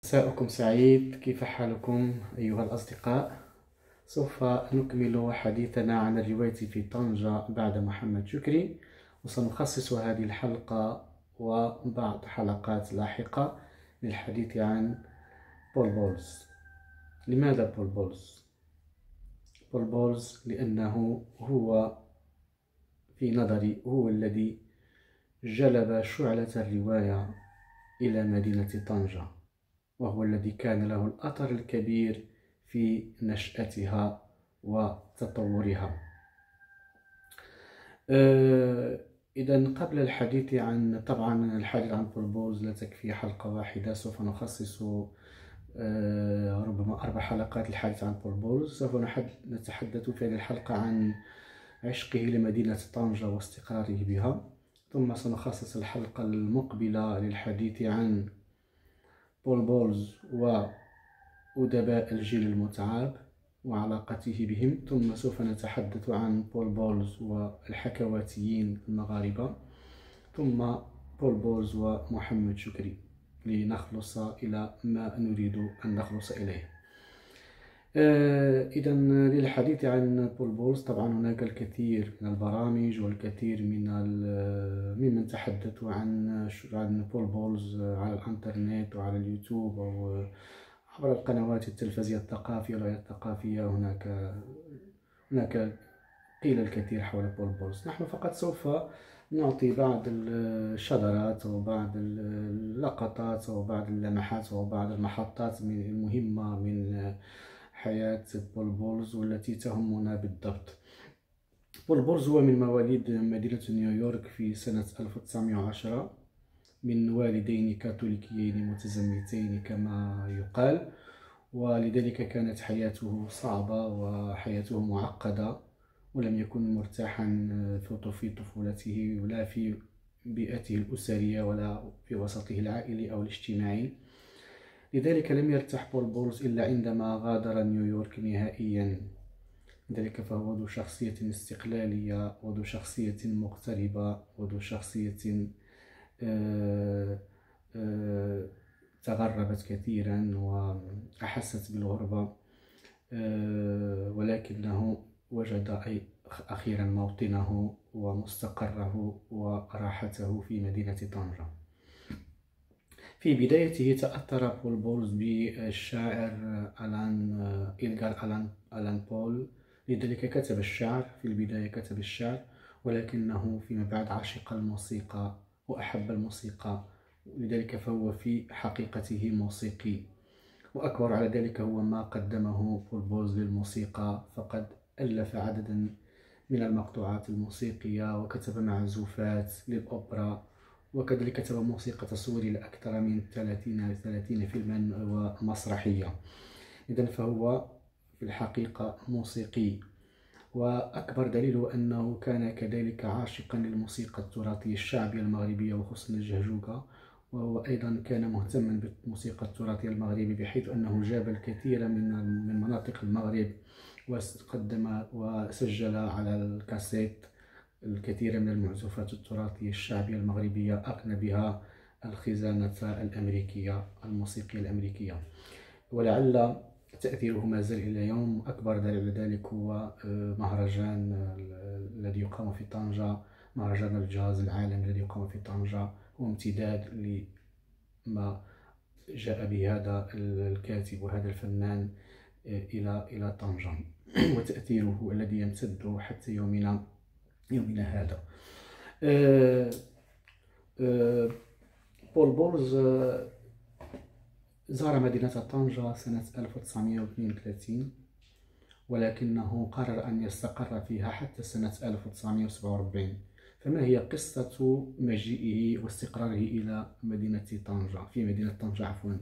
مساءكم سعيد، كيف حالكم أيها الأصدقاء؟ سوف نكمل حديثنا عن الرواية في طنجة بعد محمد شكري، وسنخصص هذه الحلقة وبعض حلقات لاحقة للحديث عن بول بولز. لماذا بول بولز؟ بول بولز لأنه هو في نظري هو الذي جلب شعلة الرواية إلى مدينة طنجة، وهو الذي كان له الأثر الكبير في نشأتها وتطورها. إذن قبل الحديث عن الحديث عن بول بولز لا تكفي حلقة واحدة، سوف نخصص ربما 4 حلقات للحديث عن بول بولز. سوف نتحدث في هذه الحلقة عن عشقه لمدينة طنجة واستقراره بها، ثم سنخصص الحلقة المقبلة للحديث عن بول بولز وأدباء الجيل المتعاب وعلاقته بهم، ثم سوف نتحدث عن بول بولز والحكواتيين المغاربة، ثم بول بولز ومحمد شكري، لنخلص إلى ما نريد أن نخلص إليه. إذن للحديث عن بول بولز طبعا هناك الكثير من البرامج والكثير ممن تحدثوا عن بول بولز على الانترنت وعلى اليوتيوب أو عبر القنوات التلفزية الثقافية والرؤية الثقافية. هناك قيل الكثير حول بول بولز. نحن فقط سوف نعطي بعض الشذرات وبعض اللقطات وبعض اللمحات وبعض المحطات المهمة من حياة بول بولز والتي تهمنا بالضبط. بول بولز هو من مواليد مدينة نيويورك في سنة 1910 من والدين كاثوليكيين متزمتين كما يقال، ولذلك كانت حياته صعبة وحياته معقدة، ولم يكن مرتاحا في طفولته ولا في بيئته الأسرية ولا في وسطه العائلي أو الاجتماعي. لذلك لم يرتاح بول بولز إلا عندما غادر نيويورك نهائيا. لذلك فهو ذو شخصية استقلالية وذو شخصية مغتربة وذو شخصية تغربت كثيرا وأحست بالغربة، ولكنه وجد أخيرا موطنه ومستقره وراحته في مدينة طنجة. في بدايته تأثر بول بولز بالشاعر إدغار ألان بول، لذلك كتب الشعر. في البداية كتب الشعر، ولكنه فيما بعد عشق الموسيقى وأحب الموسيقى، لذلك فهو في حقيقته موسيقي. وأكبر على ذلك هو ما قدمه بول بولز للموسيقى، فقد ألف عددا من المقطوعات الموسيقية وكتب معزوفات للأوبرا، وكذلك كتب موسيقى تصوير لأكثر من 30 فيلما ومسرحية. إذن فهو في الحقيقة موسيقي، وأكبر دليل أنه كان كذلك عاشقا للموسيقى التراثية الشعبية المغربية وخصوصا الجهجوكة، وهو أيضا كان مهتما بالموسيقى التراثية المغربية، بحيث أنه جاب الكثير من مناطق المغرب وقدم وسجل على الكاسيت الكثير من المعزوفات التراثية الشعبية المغربية، أغنى بها الخزانة الأمريكية الموسيقية الأمريكية. ولعل تأثيره ما زال إلى اليوم. أكبر دليل على ذلك هو مهرجان الذي يقام في طنجة، مهرجان الجاز العالمي الذي يقام في طنجة، هو امتداد لما جاء به هذا الكاتب وهذا الفنان إلى طنجة وتأثيره الذي يمتد حتى يومنا هذا. بول بولز زار مدينة طنجة سنة 1932، ولكنه قرر أن يستقر فيها حتى سنة 1947. فما هي قصة مجيئه واستقراره إلى مدينة طنجة في مدينة طنجة عفوا؟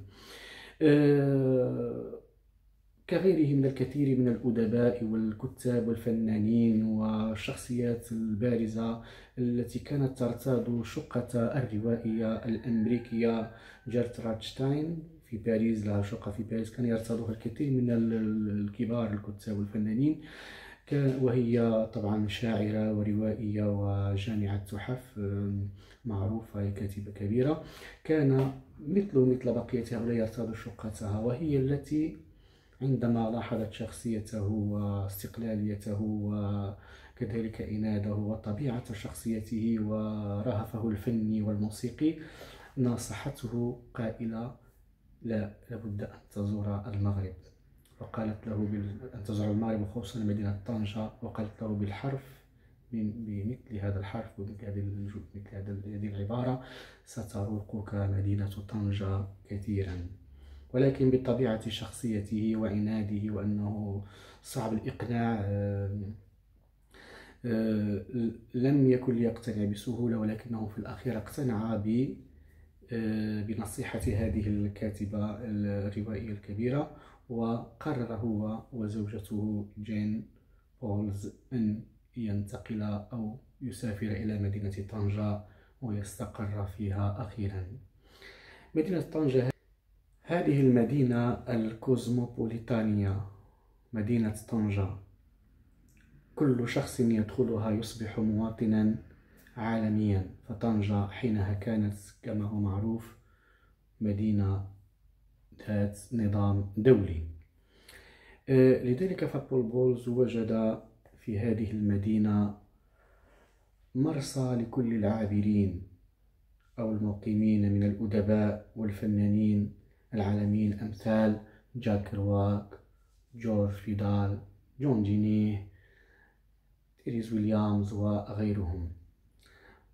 كغيره من الكثير من الأدباء والكتاب والفنانين والشخصيات البارزة التي كانت ترتاد شقة الروائية الأمريكية، جيرترود شتاين في باريس، لها شقة في باريس كان يرتادها الكثير من الكبار الكتاب والفنانين. وهي طبعا شاعرة وروائية وجامعة تحف معروفة، هي كاتبة كبيرة. كان مثل بقية هؤلاء يرتاد شقتها، وهي التي عندما لاحظت شخصيته واستقلاليته وكذلك عناده وطبيعة شخصيته ورهفه الفني والموسيقي، نصحته قائلة: لا، لابد أن تزور المغرب. وقالت له أن تزور المغرب وخصوصا مدينة طنجة، وقالت له بالحرف بمثل هذا الحرف ومثل هذه العبارة: ستروقك مدينة طنجة كثيرا. ولكن بطبيعة شخصيته وعناده وأنه صعب الإقناع، لم يكن ليقتنع بسهولة، ولكنه في الأخير اقتنع بنصيحة هذه الكاتبة الروائية الكبيرة، وقرر هو وزوجته جين بولز أن ينتقل أو يسافر إلى مدينة طنجة ويستقر فيها أخيرا. مدينة طنجة هذه المدينة الكوزموبوليتانية، مدينة طنجة، كل شخص يدخلها يصبح مواطنا عالميا. فطنجة حينها كانت كما هو معروف مدينة ذات نظام دولي. لذلك فبول بولز وجد في هذه المدينة مرسى لكل العابرين أو المقيمين من الأدباء والفنانين العالميين أمثال جاك كرواك، جورج فيدال، جون جينيه، تيريز ويليامز وغيرهم.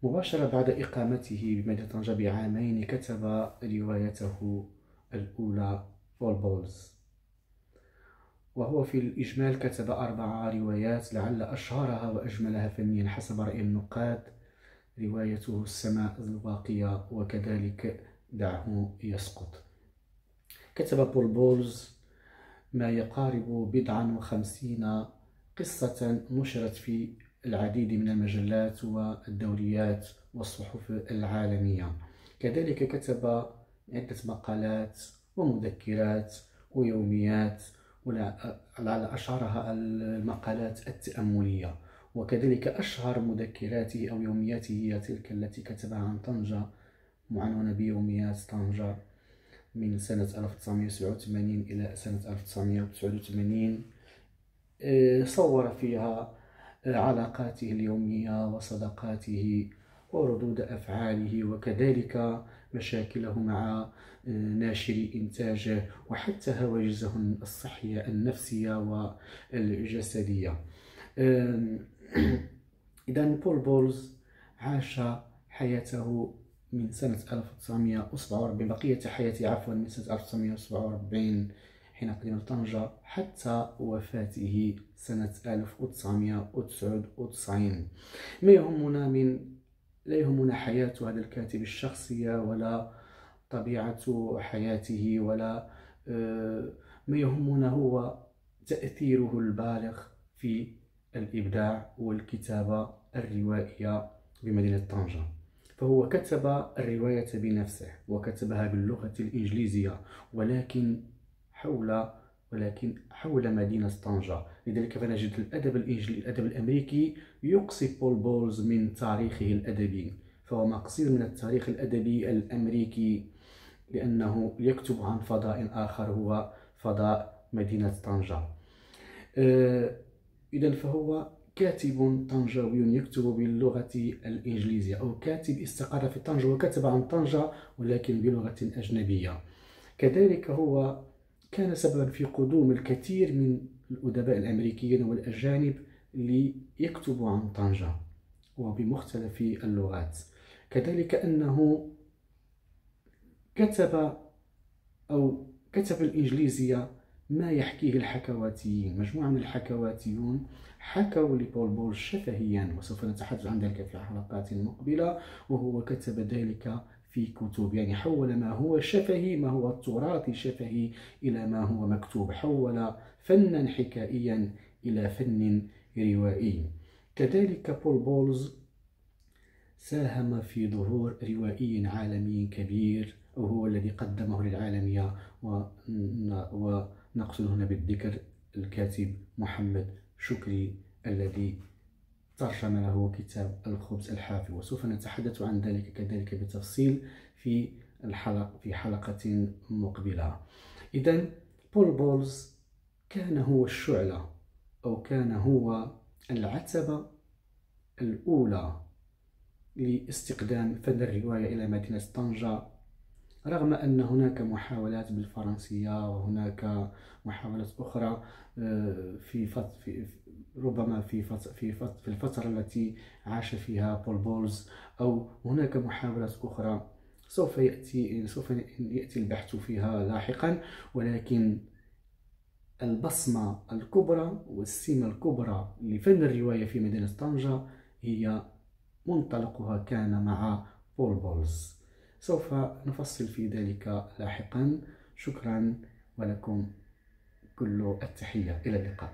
مباشرة بعد إقامته بمدينة طنجة بعامين كتب روايته الأولى بول بولز، وهو في الإجمال كتب 4 روايات، لعل أشهرها وأجملها فنيا حسب رأي النقاد روايته السماء الواقية وكذلك دعه يسقط. كتب بول بولز ما يقارب 57 قصة نشرت في العديد من المجلات والدوريات والصحف العالمية. كذلك كتب عدة مقالات ومذكرات ويوميات، ولعل أشهرها المقالات التأملية. وكذلك أشهر مذكراته أو يومياته هي تلك التي كتبها عن طنجة معنونة بيوميات طنجة من سنة 1987 إلى سنة 1989. صور فيها علاقاته اليومية وصداقاته وردود أفعاله، وكذلك مشاكله مع ناشري إنتاجه، وحتى هواجسه الصحية النفسية والجسدية. إذن بول بولز عاش حياته من سنة 1947 بقية حياته من سنة 1947 حين قدم طنجة حتى وفاته سنة 1999. ما يهمنا لا يهمنا حياة هذا الكاتب الشخصية ولا طبيعة حياته، ولا ما يهمنا هو تأثيره البالغ في الإبداع والكتابة الروائية بمدينة طنجة. فهو كتب الرواية بنفسه وكتبها باللغة الإنجليزية، ولكن حول مدينة طنجة. لذلك فنجد الأدب الأمريكي يقصي بول بولز من تاريخه الأدبي، فهو مقصير من التاريخ الأدبي الأمريكي لأنه يكتب عن فضاء آخر هو فضاء مدينة طنجة. إذن فهو كاتب طنجاوي يكتب باللغة الإنجليزية، أو كاتب استقر في طنجة وكتب عن طنجة ولكن بلغة أجنبية. كذلك هو كان سببا في قدوم الكثير من الأدباء الأمريكيين والأجانب ليكتبوا عن طنجة وبمختلف اللغات. كذلك أنه كتب الإنجليزية ما يحكيه الحكواتيين. مجموعة من الحكواتيون حكوا لبول بولز شفهيا، وسوف نتحدث عن ذلك في حلقات مقبلة، وهو كتب ذلك في كتب، يعني حول ما هو شفهي، ما هو تراثي شفهي، إلى ما هو مكتوب، حول فنا حكائيا إلى فن روائي. كذلك بول بولز ساهم في ظهور روائي عالمي كبير، وهو الذي قدمه للعالمية، ونقصد هنا بالذكر الكاتب محمد شكري الذي ترجم له كتاب الخبز الحافي، وسوف نتحدث عن ذلك كذلك بتفصيل في حلقة مقبلة. إذن بول بولز كان هو الشعلة، أو كان هو العتبة الأولى لاستقدام فن الرواية إلى مدينة طنجة، رغم أن هناك محاولات بالفرنسية وهناك محاولات أخرى ربما في الفترة التي عاش فيها بول بولز، أو هناك محاولات أخرى سوف يأتي البحث فيها لاحقا. ولكن البصمة الكبرى والسمة الكبرى لفن الرواية في مدينة طنجة هي منطلقها كان مع بول بولز. سوف نفصل في ذلك لاحقا. شكرا ولكم كل التحية، إلى اللقاء.